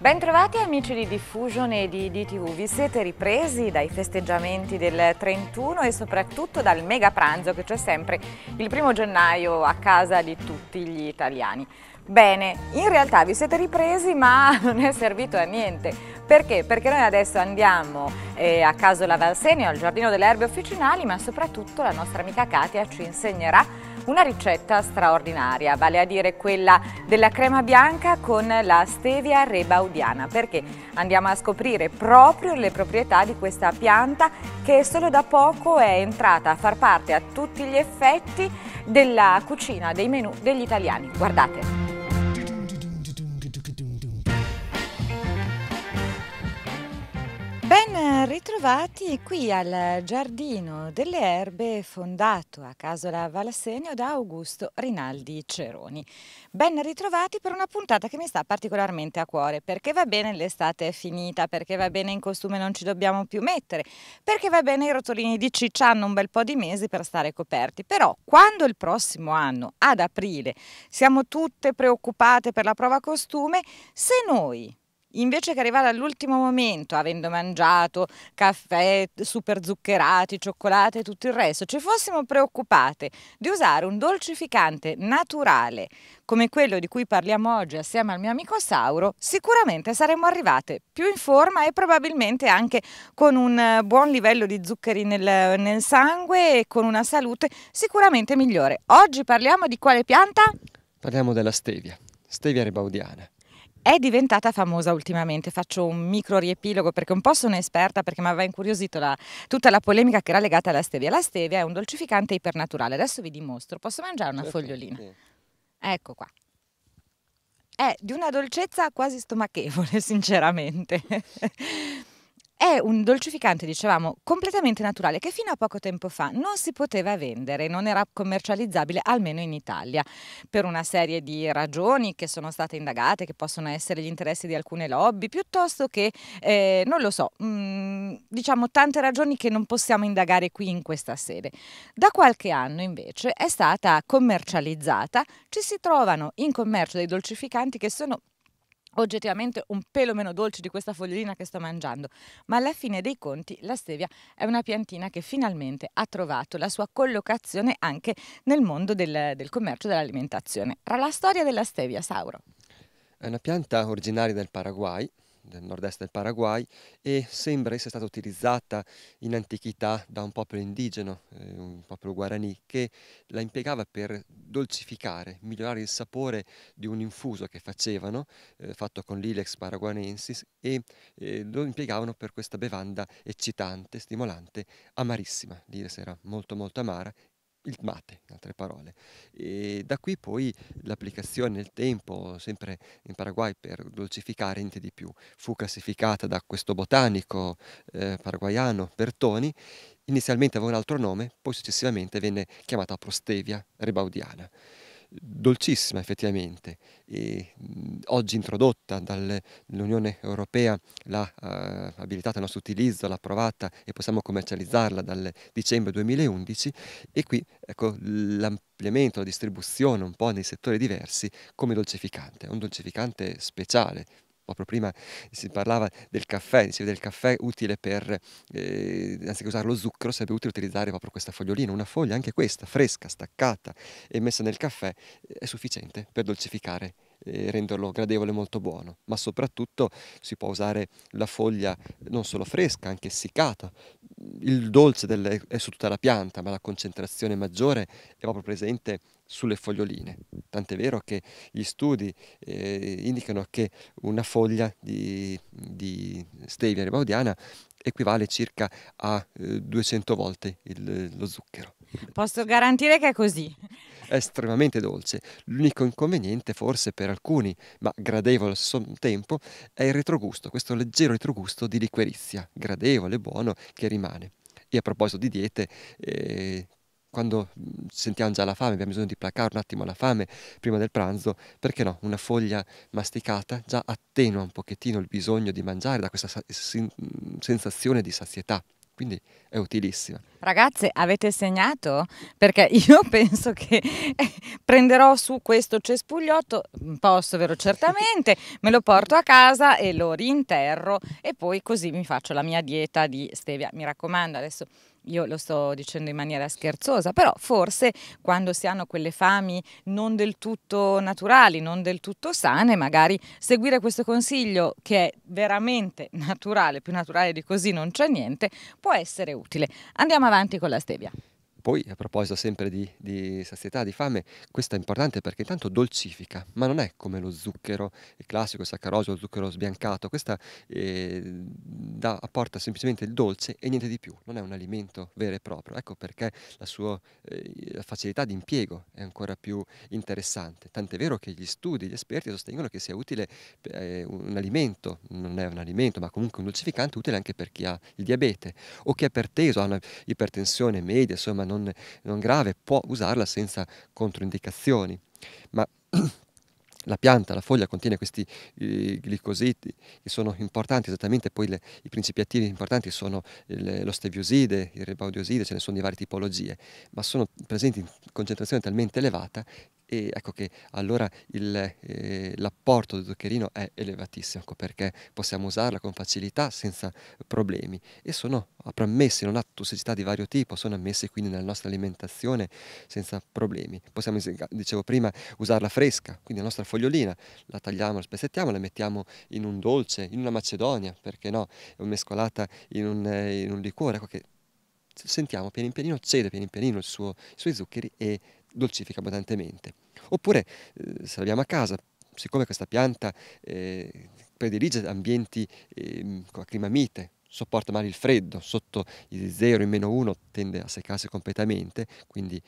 Bentrovati amici di Diffusion e di DTV, vi siete ripresi dai festeggiamenti del 31 e soprattutto dal mega pranzo che c'è sempre il 1° gennaio a casa di tutti gli italiani. Bene, in realtà vi siete ripresi ma non è servito a niente. Perché? Perché noi adesso andiamo a Casola Valsenio, al Giardino delle Erbe Officinali, ma soprattutto la nostra amica Katia ci insegnerà una ricetta straordinaria, vale a dire quella della crema bianca con la stevia rebaudiana, perché andiamo a scoprire proprio le proprietà di questa pianta che solo da poco è entrata a far parte a tutti gli effetti della cucina, dei menù degli italiani. Guardate! Ben ritrovati qui al Giardino delle Erbe fondato a Casola Valsenio da Augusto Rinaldi Ceroni. Ben ritrovati per una puntata che mi sta particolarmente a cuore, perché va bene l'estate è finita, perché va bene in costume non ci dobbiamo più mettere, perché va bene i rotolini di ciccia hanno un bel po' di mesi per stare coperti, però quando il prossimo anno, ad aprile, siamo tutte preoccupate per la prova costume, se noi invece che arrivare all'ultimo momento, avendo mangiato caffè super zuccherati, cioccolate e tutto il resto, ci fossimo preoccupate di usare un dolcificante naturale come quello di cui parliamo oggi assieme al mio amico Sauro, sicuramente saremmo arrivate più in forma e probabilmente anche con un buon livello di zuccheri nel sangue e con una salute sicuramente migliore. Oggi parliamo di quale pianta? Parliamo della stevia, stevia rebaudiana. È diventata famosa ultimamente, faccio un micro riepilogo perché un po' sono esperta, perché mi aveva incuriosito tutta la polemica che era legata alla stevia. La stevia è un dolcificante ipernaturale, adesso vi dimostro, posso mangiare una Certo, fogliolina? sì. Ecco qua. È di una dolcezza quasi stomachevole, sinceramente. È un dolcificante, dicevamo, completamente naturale che fino a poco tempo fa non si poteva vendere, non era commercializzabile, almeno in Italia, per una serie di ragioni che sono state indagate, che possono essere gli interessi di alcune lobby, piuttosto che, non lo so, diciamo tante ragioni che non possiamo indagare qui in questa sede. Da qualche anno invece è stata commercializzata, ci si trovano in commercio dei dolcificanti che sono oggettivamente un pelo meno dolce di questa fogliolina che sto mangiando, ma alla fine dei conti la stevia è una piantina che finalmente ha trovato la sua collocazione anche nel mondo del commercio dell'alimentazione. Tra la storia della stevia, Sauro. È una pianta originaria del Paraguay, del nord-est del Paraguay, e sembra essere stata utilizzata in antichità da un popolo indigeno, un popolo guarani, che la impiegava per dolcificare, migliorare il sapore di un infuso che facevano, fatto con l'Ilex paraguayensis, e lo impiegavano per questa bevanda eccitante, stimolante, amarissima. L'Ilex era molto molto amara, il mate, in altre parole. E da qui poi l'applicazione nel tempo, sempre in Paraguay per dolcificare niente di più, fu classificata da questo botanico paraguaiano Bertoni. Inizialmente aveva un altro nome, poi successivamente venne chiamata Prostevia rebaudiana. Dolcissima effettivamente, e oggi introdotta dall'Unione Europea, l'ha abilitata al nostro utilizzo, l'ha approvata e possiamo commercializzarla dal dicembre 2011, e qui ecco l'ampliamento, la distribuzione un po' nei settori diversi come dolcificante, è un dolcificante speciale. Proprio prima si parlava del caffè, dicevi del caffè utile per, anziché usare lo zucchero, sarebbe utile utilizzare proprio questa fogliolina, una foglia anche questa, fresca, staccata e messa nel caffè, è sufficiente per dolcificare e renderlo gradevole e molto buono. Ma soprattutto si può usare la foglia non solo fresca, anche essiccata. Il dolce è su tutta la pianta, ma la concentrazione maggiore è proprio presente sulle foglioline. Tant'è vero che gli studi indicano che una foglia di stevia rebaudiana equivale circa a 200 volte lo zucchero. Posso garantire che è così. È estremamente dolce. L'unico inconveniente, forse per alcuni, ma gradevole allo stesso tempo, è il retrogusto, questo leggero retrogusto di liquirizia, gradevole, buono, che rimane. E a proposito di diete, quando sentiamo già la fame, abbiamo bisogno di placare un attimo la fame prima del pranzo, perché no? Una foglia masticata già attenua un pochettino il bisogno di mangiare, da questa sensazione di sazietà. quindi è utilissima. Ragazze, avete segnato? Perché io penso che prenderò su questo cespugliotto, posso, vero, certamente, me lo porto a casa e lo rinterro e poi così mi faccio la mia dieta di stevia. Mi raccomando, adesso io lo sto dicendo in maniera scherzosa, però forse quando si hanno quelle fami non del tutto naturali, non del tutto sane, magari seguire questo consiglio che è veramente naturale, più naturale di così non c'è niente, può essere utile. Andiamo avanti con la stevia. Poi, a proposito sempre di sazietà, di fame, questo è importante perché intanto dolcifica, ma non è come lo zucchero il classico, il saccarosio, lo zucchero sbiancato. Questa apporta semplicemente il dolce e niente di più, non è un alimento vero e proprio. Ecco perché la facilità di impiego è ancora più interessante. Tant'è vero che gli studi, gli esperti sostengono che sia utile un alimento, non è un alimento, ma comunque un dolcificante utile anche per chi ha il diabete o chi è iperteso, ha una ipertensione media, insomma non grave, può usarla senza controindicazioni. Ma la pianta, la foglia contiene questi glicosidi che sono importanti, esattamente poi i principi attivi importanti sono lo stevioside, il rebaudioside, ce ne sono di varie tipologie, ma sono presenti in concentrazione talmente elevata e ecco che allora l'apporto di zuccherino è elevatissimo, ecco perché possiamo usarla con facilità senza problemi e sono ammessi, non ha tossicità di vario tipo, sono ammessi quindi nella nostra alimentazione senza problemi. Possiamo, dicevo prima, usarla fresca, quindi la nostra fogliolina, la tagliamo, la spezzettiamo, la mettiamo in un dolce, in una macedonia, perché no, mescolata in un liquore, ecco che sentiamo pian pianino, cede pian pianino i suoi zuccheri e dolcifica abbondantemente. Oppure, se l'abbiamo a casa, siccome questa pianta predilige ambienti con clima mite, sopporta male il freddo, sotto i 0, in -1 tende a seccarsi completamente, quindi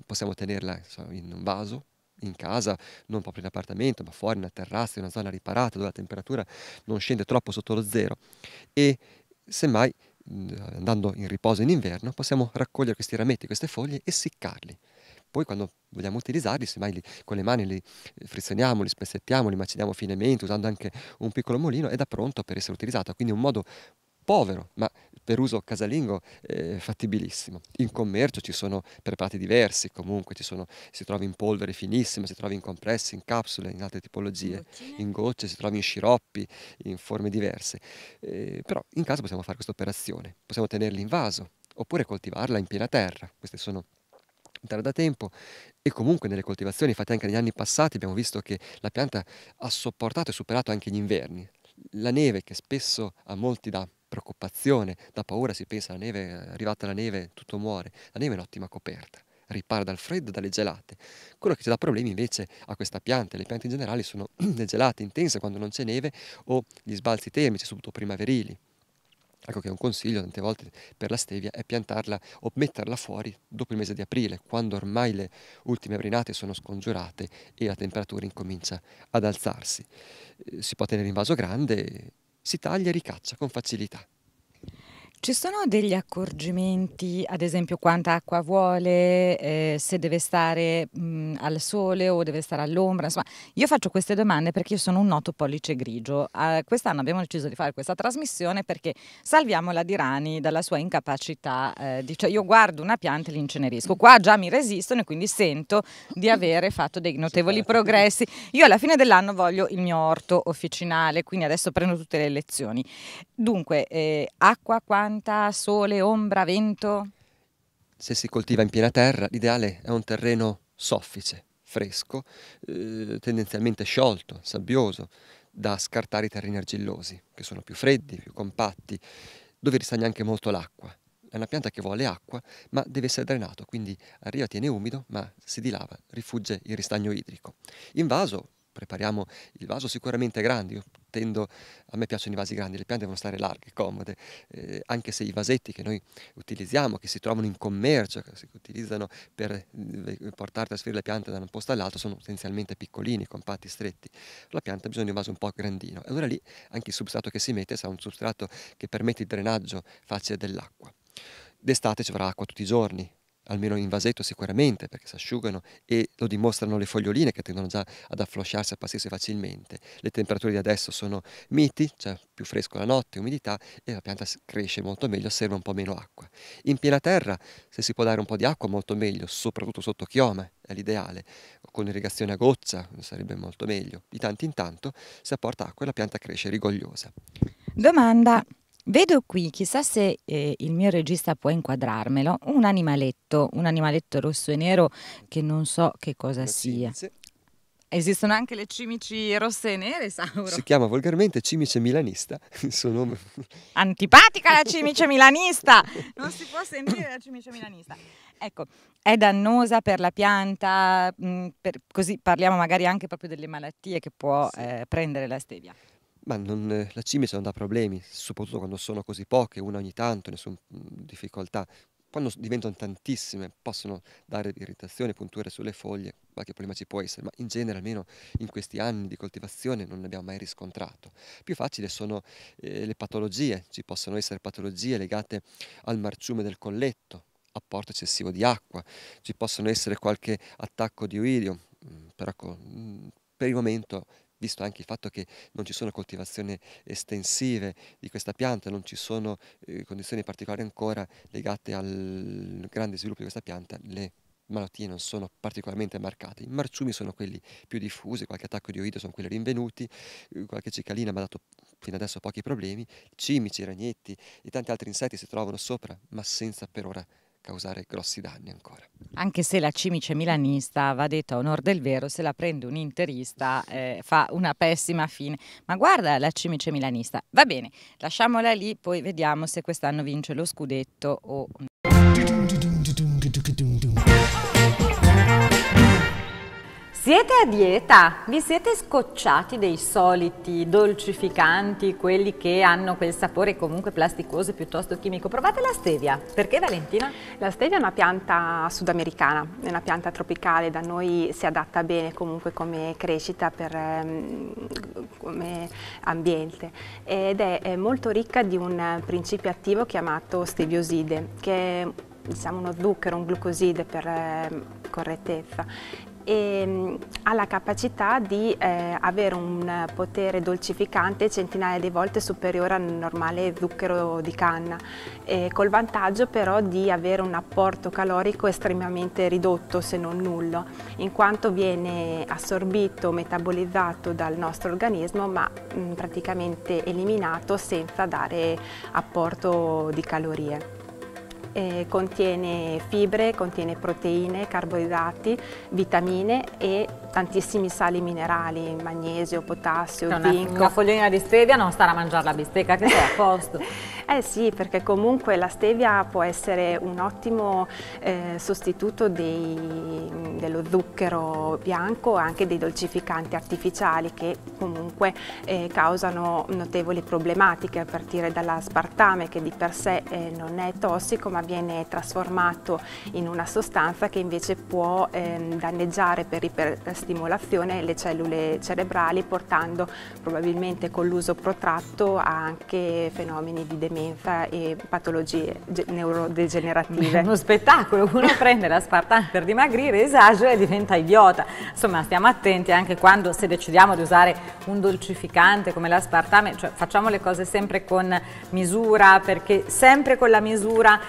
possiamo tenerla in un vaso, in casa, non proprio in appartamento, ma fuori, in una terrazza, in una zona riparata dove la temperatura non scende troppo sotto lo 0 e semmai andando in riposo in inverno possiamo raccogliere questi rametti, queste foglie e seccarli. Poi quando vogliamo utilizzarli, semmai con le mani li frizioniamo, li spezzettiamo, li maciniamo finemente usando anche un piccolo mulino ed è pronto per essere utilizzato. Quindi un modo povero, ma per uso casalingo fattibilissimo. In commercio ci sono preparati diversi, comunque si trova in polvere finissima, si trova in compressi, in capsule, in altre tipologie, in gocce, si trova in sciroppi, in forme diverse. Però in casa possiamo fare questa operazione, possiamo tenerli in vaso oppure coltivarla in piena terra. Queste sono in terra da tempo e comunque nelle coltivazioni fatte anche negli anni passati abbiamo visto che la pianta ha sopportato e superato anche gli inverni. La neve che spesso a molti dà preoccupazione, dà paura, si pensa alla neve, è arrivata la neve, tutto muore. La neve è un'ottima coperta, ripara dal freddo e dalle gelate. Quello che ci dà problemi invece a questa pianta, le piante in generale sono le gelate intense quando non c'è neve o gli sbalzi termici, soprattutto primaverili. Ecco che un consiglio tante volte per la stevia è piantarla o metterla fuori dopo il mese di aprile, quando ormai le ultime brinate sono scongiurate e la temperatura incomincia ad alzarsi. Si può tenere in vaso grande, si taglia e ricaccia con facilità. Ci sono degli accorgimenti, ad esempio quanta acqua vuole, se deve stare, al sole o deve stare all'ombra? Insomma, io faccio queste domande perché io sono un noto pollice grigio. Quest'anno abbiamo deciso di fare questa trasmissione perché salviamo la Dirani dalla sua incapacità, cioè io guardo una pianta e l'incenerisco. Qua già mi resistono e quindi sento di avere fatto dei notevoli progressi. Io alla fine dell'anno voglio il mio orto officinale, quindi adesso prendo tutte le lezioni. Dunque, acqua quanta, sole, ombra, vento? Se si coltiva in piena terra, l'ideale è un terreno soffice, fresco, tendenzialmente sciolto, sabbioso, da scartare i terreni argillosi, che sono più freddi, più compatti, dove ristagna anche molto l'acqua. È una pianta che vuole acqua, ma deve essere drenato, quindi arriva, tiene umido, ma si dilava, rifugge il ristagno idrico. In vaso, prepariamo il vaso sicuramente grande, a me piacciono i vasi grandi, le piante devono stare larghe, comode, anche se i vasetti che noi utilizziamo, che si trovano in commercio, che si utilizzano per portare, trasferire le piante da un posto all'altro, sono essenzialmente piccolini, compatti, stretti. La pianta ha bisogno di un vaso un po' grandino e allora lì anche il substrato che si mette sarà un substrato che permette il drenaggio facile dell'acqua. D'estate ci vorrà acqua tutti i giorni, almeno in vasetto sicuramente, perché si asciugano e lo dimostrano le foglioline che tendono già ad afflosciarsi e appassirsi facilmente. Le temperature di adesso sono miti, cioè più fresco la notte, umidità, e la pianta cresce molto meglio, serve un po' meno acqua. In piena terra, se si può dare un po' di acqua, molto meglio, soprattutto sotto chiome, è l'ideale. Con irrigazione a goccia sarebbe molto meglio. Di tanto in tanto, se apporta acqua, la pianta cresce rigogliosa. Domanda. Vedo qui, chissà se il mio regista può inquadrarmelo, un animaletto rosso e nero che non so che cosa Una sia. cimice. Esistono anche le cimici rosse e nere, Sauro? Si chiama volgarmente cimice milanista, il suo nome. Antipatica la cimice milanista! Non si può sentire la cimice milanista. Ecco, è dannosa per la pianta, così parliamo magari anche proprio delle malattie che può Sì. prendere la stevia. Ma la cimice non dà problemi, soprattutto quando sono così poche, una ogni tanto, nessuna difficoltà. Quando diventano tantissime possono dare irritazioni, punture sulle foglie, qualche problema ci può essere, ma in genere, almeno in questi anni di coltivazione, non ne abbiamo mai riscontrato. Più facile sono le patologie, ci possono essere patologie legate al marciume del colletto, apporto eccessivo di acqua, ci possono essere qualche attacco di oidio, però per il momento, visto anche il fatto che non ci sono coltivazioni estensive di questa pianta, non ci sono condizioni particolari ancora legate al grande sviluppo di questa pianta, le malattie non sono particolarmente marcate. I marciumi sono quelli più diffusi, qualche attacco di oidio sono quelli rinvenuti, qualche cicalina mi ha dato fino adesso pochi problemi, cimici, ragnetti e tanti altri insetti si trovano sopra, ma senza per ora causare grossi danni ancora. Anche se la cimice milanista, va detto a onor del vero, se la prende un interista fa una pessima fine. Ma guarda la cimice milanista. Va bene, lasciamola lì, poi vediamo se quest'anno vince lo scudetto o no. Siete a dieta? Vi siete scocciati dei soliti dolcificanti, quelli che hanno quel sapore comunque plasticoso piuttosto chimico? Provate la stevia. Perché, Valentina? La stevia è una pianta sudamericana, è una pianta tropicale, da noi si adatta bene comunque come crescita, come ambiente, ed è molto ricca di un principio attivo chiamato stevioside, che è, diciamo, uno zucchero, un glucoside per correttezza. E ha la capacità di avere un potere dolcificante centinaia di volte superiore al normale zucchero di canna, col vantaggio però di avere un apporto calorico estremamente ridotto, se non nullo, in quanto viene assorbito, metabolizzato dal nostro organismo, ma praticamente eliminato senza dare apporto di calorie. Contiene fibre, contiene proteine, carboidrati, vitamine e tantissimi sali minerali, magnesio, potassio, zinco. Una fogliolina di stevia non stare a mangiare la bistecca, che sei a posto. Sì, perché comunque la stevia può essere un ottimo sostituto dello zucchero bianco e anche dei dolcificanti artificiali che comunque causano notevoli problematiche, a partire dall'aspartame, che di per sé non è tossico ma viene trasformato in una sostanza che invece può danneggiare per iperstimolazione le cellule cerebrali, portando probabilmente con l'uso protratto a anche fenomeni di demenza e patologie neurodegenerative. Uno spettacolo, uno prende l'aspartame per dimagrire, esagera e diventa idiota. Insomma, stiamo attenti anche quando, se decidiamo di usare un dolcificante come l'aspartame, cioè facciamo le cose sempre con misura, perché sempre con la misura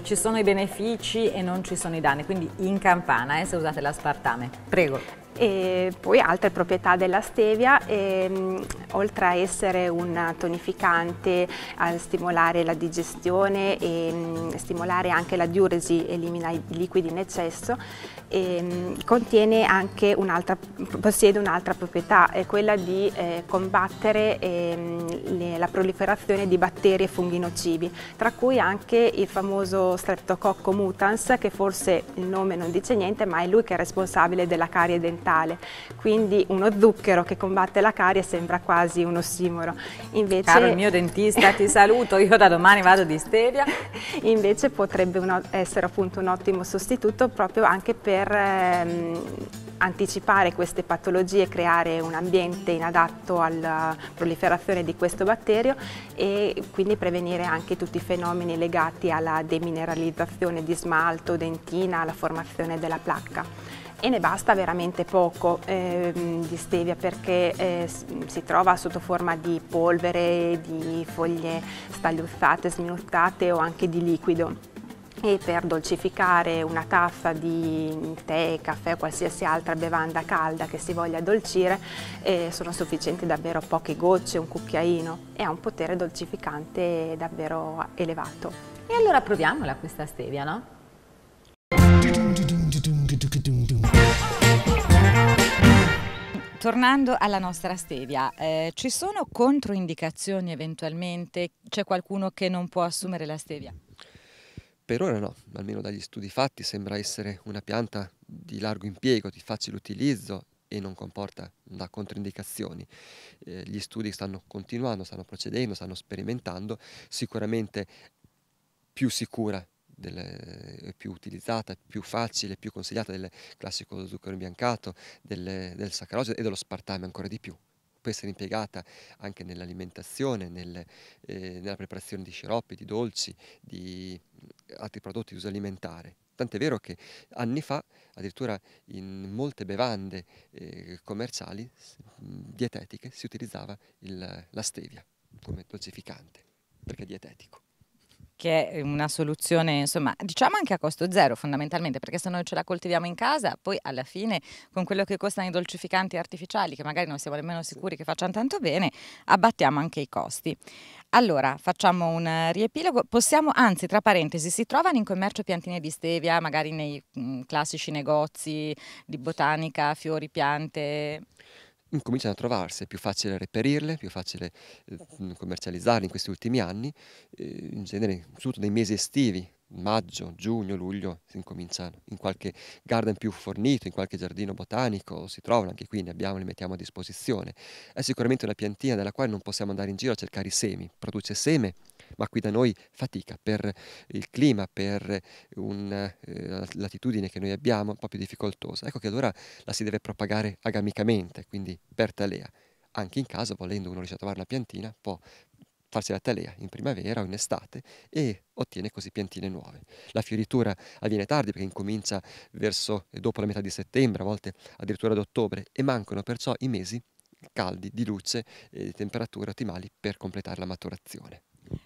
ci sono i benefici e non ci sono i danni, quindi in campana se usate l'aspartame. Prego. E poi altre proprietà della stevia, oltre a essere un tonificante, a stimolare la digestione e stimolare anche la diuresi, elimina i liquidi in eccesso, contiene anche possiede un'altra proprietà, è quella di combattere la proliferazione di batteri e funghi nocivi, tra cui anche il famoso Streptococcus mutans, che forse il nome non dice niente, ma è lui che è responsabile della carie dentale. Quindi uno zucchero che combatte la carie sembra quasi un ossimoro. Invece, caro il mio dentista, ti saluto, io da domani vado di stevia. Invece potrebbe essere appunto un ottimo sostituto proprio anche per anticipare queste patologie e creare un ambiente inadatto alla proliferazione di questo batterio e quindi prevenire anche tutti i fenomeni legati alla demineralizzazione di smalto, dentina, alla formazione della placca. E ne basta veramente poco di stevia perché si trova sotto forma di polvere, di foglie stagliuzzate, sminuttate o anche di liquido. E per dolcificare una tazza di tè, caffè o qualsiasi altra bevanda calda che si voglia addolcire sono sufficienti davvero poche gocce, un cucchiaino, e ha un potere dolcificante davvero elevato. E allora proviamola questa stevia, no? Tornando alla nostra stevia, ci sono controindicazioni eventualmente? C'è qualcuno che non può assumere la stevia? Per ora no, almeno dagli studi fatti sembra essere una pianta di largo impiego, di facile utilizzo e non comporta da controindicazioni. Gli studi stanno continuando, stanno procedendo, stanno sperimentando, sicuramente più sicura, più utilizzata, più facile, più consigliata del classico zucchero imbiancato, del saccarosio e dello spartame ancora di più. Può essere impiegata anche nell'alimentazione, nella preparazione di sciroppi, di dolci, di altri prodotti di uso alimentare. Tant'è vero che anni fa, addirittura in molte bevande commerciali, dietetiche, si utilizzava la stevia come dolcificante, perché è dietetico. Che è una soluzione, insomma, diciamo anche a costo zero fondamentalmente, perché se noi ce la coltiviamo in casa, poi alla fine con quello che costano i dolcificanti artificiali, che magari non siamo nemmeno sicuri che facciano tanto bene, abbattiamo anche i costi. Allora, facciamo un riepilogo. Possiamo, anzi, tra parentesi, si trovano in commercio piantine di stevia, magari nei classici negozi di botanica, fiori, piante? Incominciano a trovarsi, è più facile reperirle, più facile commercializzarle in questi ultimi anni, in genere soprattutto nei mesi estivi, maggio, giugno, luglio, si incomincia in qualche garden più fornito, in qualche giardino botanico, si trovano anche qui, ne abbiamo, li mettiamo a disposizione. È sicuramente una piantina della quale non possiamo andare in giro a cercare i semi, produce seme, ma qui da noi fatica per il clima, per una latitudine che noi abbiamo un po' più difficoltosa. Ecco che allora la si deve propagare agamicamente, quindi per talea. Anche in casa, volendo, uno riesce a trovare una piantina, può farsi la talea in primavera o in estate e ottiene così piantine nuove. La fioritura avviene tardi perché incomincia verso dopo la metà di settembre, a volte addirittura ad ottobre, e mancano perciò i mesi caldi di luce e di temperature ottimali per completare la maturazione.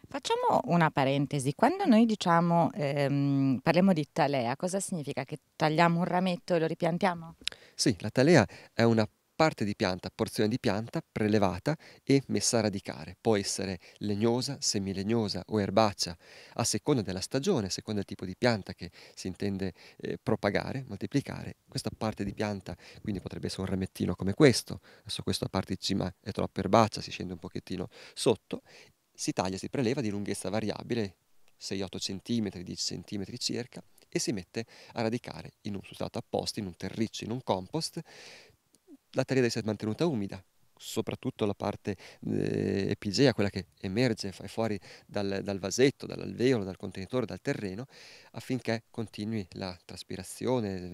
Facciamo una parentesi, quando noi diciamo, parliamo di talea, cosa significa? Che tagliamo un rametto e lo ripiantiamo? Sì, la talea è una parte di pianta, porzione di pianta prelevata e messa a radicare. Può essere legnosa, semilegnosa o erbacea, a seconda della stagione, a seconda del tipo di pianta che si intende propagare, moltiplicare. Questa parte di pianta quindi potrebbe essere un ramettino come questo. Adesso questa parte di cima è troppo erbacea, si scende un pochettino sotto. Si taglia, si preleva di lunghezza variabile, 6-8 cm, 10 cm circa, e si mette a radicare in un sostrato apposta, in un terriccio, in un compost. La talea deve essere mantenuta umida, soprattutto la parte epigea, quella che emerge fuori dal vasetto, dall'alveolo, dal contenitore, dal terreno, affinché continui la traspirazione,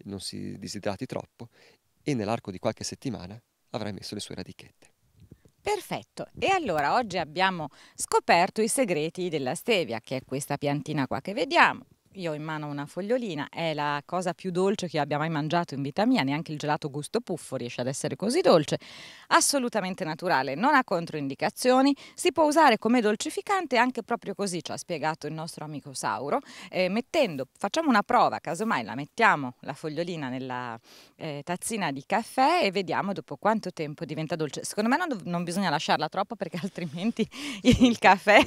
non si disidrati troppo, e nell'arco di qualche settimana avrai messo le sue radichette. Perfetto, e allora oggi abbiamo scoperto i segreti della stevia, che è questa piantina qua che vediamo. Io ho in mano una fogliolina, è la cosa più dolce che io abbia mai mangiato in vita mia, neanche il gelato gusto puffo riesce ad essere così dolce, assolutamente naturale, non ha controindicazioni, si può usare come dolcificante anche proprio così, ci ha spiegato il nostro amico Sauro, facciamo una prova, casomai la mettiamo la fogliolina nella tazzina di caffè e vediamo dopo quanto tempo diventa dolce. Secondo me non bisogna lasciarla troppo perché altrimenti il caffè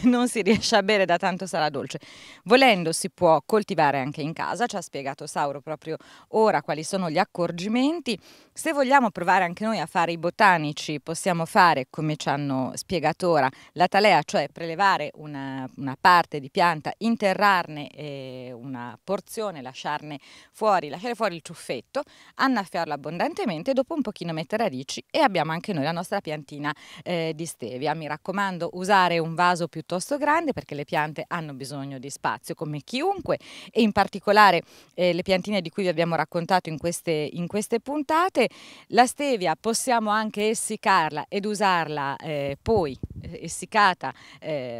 non si riesce a bere, da tanto sarà dolce. Volendo si può coltivare anche in casa, ci ha spiegato Sauro proprio ora quali sono gli accorgimenti. Se vogliamo provare anche noi a fare i botanici, possiamo fare, come ci hanno spiegato ora, la talea, cioè prelevare una parte di pianta, interrarne una porzione, lasciare fuori il ciuffetto, annaffiarlo abbondantemente e dopo un pochino mettere radici e abbiamo anche noi la nostra piantina di stevia. Mi raccomando, usare un vaso piuttosto grande perché le piante hanno bisogno di spazio, come chiunque, e in particolare le piantine di cui vi abbiamo raccontato in queste puntate. La stevia possiamo anche essiccarla ed usarla poi essiccata,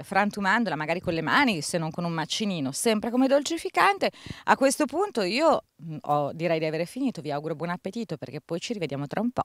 frantumandola magari con le mani, se non con un macinino, sempre come dolcificante. A questo punto io direi di avere finito, vi auguro buon appetito perché poi ci rivediamo tra un po'.